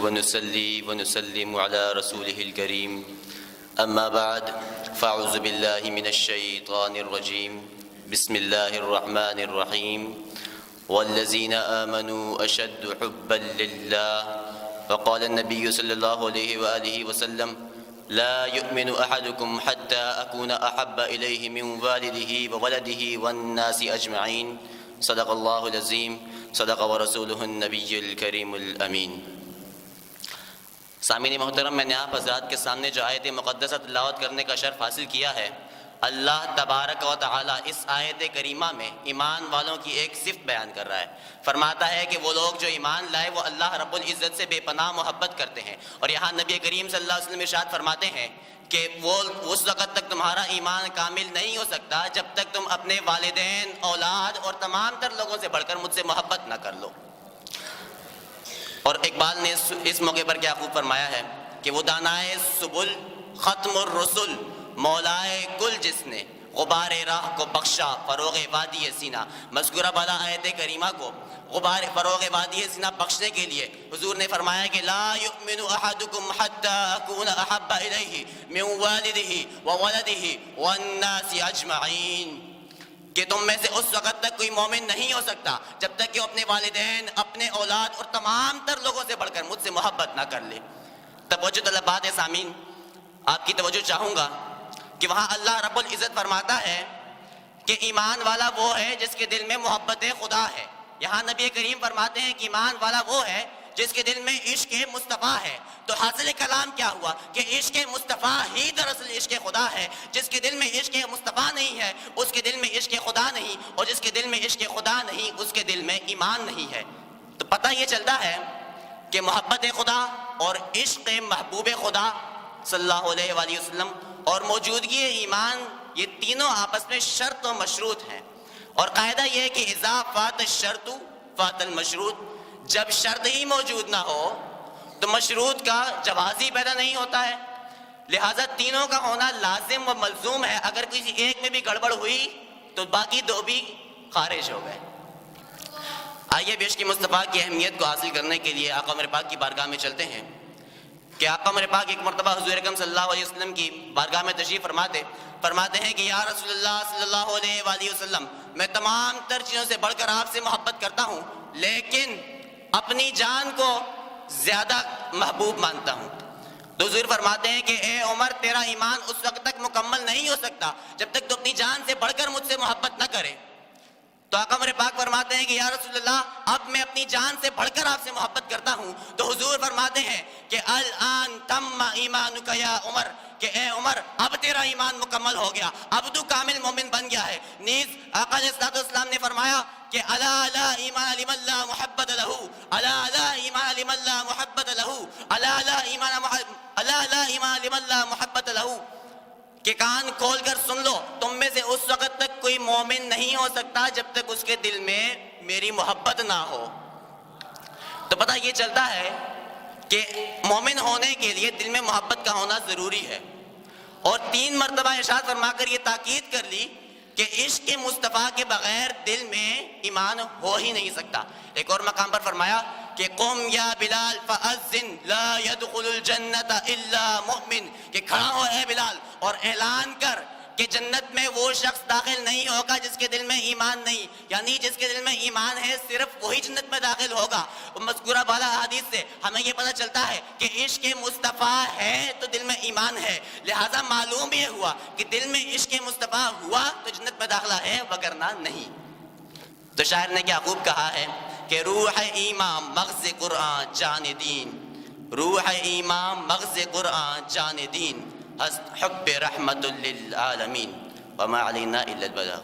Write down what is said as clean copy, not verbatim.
ونصلي ونسلم على رسوله الكريم أما بعد فأعوذ بالله من الشيطان الرجيم بسم الله الرحمن الرحيم والذين آمنوا أشد حبا لله وقال النبي صلى الله عليه وآله وسلم لا يؤمن أحدكم حتى أكون أحب إليه من والده وولده والناس أجمعين صدق الله العظيم صدق ورسوله النبي الكريم الأمين۔ سامعین محترم، میں نے آپ حضرات کے سامنے جو آیت مقدسہ تلاوت کرنے کا شرف حاصل کیا ہے، اللہ تبارک و تعالی اس آیت کریمہ میں ایمان والوں کی ایک صفت بیان کر رہا ہے۔ فرماتا ہے کہ وہ لوگ جو ایمان لائے وہ اللہ رب العزت سے بے پناہ محبت کرتے ہیں، اور یہاں نبی کریم صلی اللہ علیہ وسلم ارشاد فرماتے ہیں کہ وہ اس وقت تک تمہارا ایمان کامل نہیں ہو سکتا جب تک تم اپنے والدین، اولاد اور تمام تر لوگوں سے بڑھ کر مجھ سے محبت نہ کر لو۔ اور اقبال نے اس موقع پر کیا خوب فرمایا ہے کہ وہ دانائے سبل ختم الرسل مولائے کل جس نے غبار راہ کو بخشا فروغ وادی سینہ۔ مذکورہ بالا آیت کریمہ کو غبار فروغ وادی سینہ بخشنے کے لیے حضور نے فرمایا کہ لا یؤمن احدکم حتی اکون احب الیہ من والدہ وولدہ والناس اجمعین، کہ تم میں سے اس وقت تک کوئی مومن نہیں ہو سکتا جب تک کہ وہ اپنے والدین، اپنے اولاد اور تمام تر لوگوں سے بڑھ کر مجھ سے محبت نہ کر لے۔ توجہ طلبات سامعین، آپ کی توجہ چاہوں گا کہ وہاں اللہ رب العزت فرماتا ہے کہ ایمان والا وہ ہے جس کے دل میں محبت خدا ہے۔ یہاں نبی کریم فرماتے ہیں کہ ایمان والا وہ ہے جس کے دل میں عشق مصطفیٰ ہے۔ تو حاصل کلام کیا ہوا کہ عشق مصطفیٰ ہی دراصل عشق خدا ہے۔ جس کے دل میں عشق مصطفیٰ نہیں ہے اس کے دل میں عشق خدا نہیں، اور جس کے دل میں عشق خدا نہیں اس کے دل میں ایمان نہیں ہے۔ تو پتہ یہ چلتا ہے کہ محبت خدا اور عشق محبوب خدا صلی اللہ علیہ وآلہ وسلم اور موجودگی ایمان، یہ تینوں آپس میں شرط و مشروط ہیں۔ اور قاعدہ یہ ہے کہ اذا فات الشرط فات المشروط، جب شرط ہی موجود نہ ہو تو مشروط کا جواز ہی پیدا نہیں ہوتا ہے، لہٰذا تینوں کا ہونا لازم و ملزوم ہے۔ اگر کسی ایک میں بھی گڑبڑ ہوئی تو باقی دو بھی خارج ہو گئے۔ آئیے عشق مصطفیٰ کی اہمیت کو حاصل کرنے کے لیے آقا میرے پاک کی بارگاہ میں چلتے ہیں کہ آقا میرے پاک ایک مرتبہ حضور اکرم صلی اللہ علیہ وسلم کی بارگاہ میں تشریف فرماتے ہیں کہ یا رسول اللہ صلی اللہ علیہ وآلہ وسلم، میں تمام تر چیزوں سے بڑھ کر آپ سے محبت کرتا ہوں، لیکن اپنی جان کو زیادہ محبوب مانتا ہوں۔ تو حضور فرماتے ہیں کہ اے عمر، تیرا ایمان اس وقت تک مکمل نہیں ہو سکتا جب تک تو اپنی جان سے بڑھ کر مجھ سے محبت نہ کرے۔ تو آقا میرے پاک فرماتے ہیں کہ یا رسول اللہ، اب میں اپنی جان سے بڑھ کر آپ سے محبت کرتا ہوں۔ تو حضور فرماتے ہیں کہ الآن تم ایمانک یا عمر، کہ اے عمر اب تیرا ایمان مکمل ہو گیا، اب تو کامل مومن بن گیا ہے۔ نیز آقا علیہ السلام نے فرمایا کہ الا لا ایمان لمن لا محبت لہ، الا لا ایمان لمن لا محبت لہ، الا لا ایمان لمن لا محبت لہ، کہ کان کھول کر سن لو، تم میں سے اس وقت تک کوئی مومن نہیں ہو سکتا جب تک اس کے دل میں میری محبت نہ ہو۔ تو پتہ یہ چلتا ہے کہ مومن ہونے کے لیے دل میں محبت کا ہونا ضروری ہے، اور 3 مرتبہ ارشاد فرما کر یہ تاکید کر لی کہ عشق مصطفیٰ کے بغیر دل میں ایمان ہو ہی نہیں سکتا۔ ایک اور مقام پر فرمایا کہ قم یا بلال فاذن لا يدخل الجنت الا مؤمن، کہ کھڑا ہو اے بلال اور اعلان کر کہ جنت میں وہ شخص داخل نہیں ہوگا جس کے دل میں ایمان نہیں، یعنی جس کے دل میں ایمان ہے صرف وہی جنت میں داخل ہوگا۔ مذکورہ بالا حدیث سے ہمیں یہ پتہ چلتا ہے کہ عشق مصطفیٰ ہے تو دل میں ایمان ہے، لہٰذا معلوم یہ ہوا کہ دل میں عشق مصطفیٰ ہوا تو جنت میں داخلہ ہے، وگرنہ نہیں۔ تو شاعر نے کیا خوب کہا ہے کہ روح ایمان مغز قرآن جان دین، روح ایمان مغز قرآن جان دین، حب رحمت للعالمین وما علینا الا البلاغ۔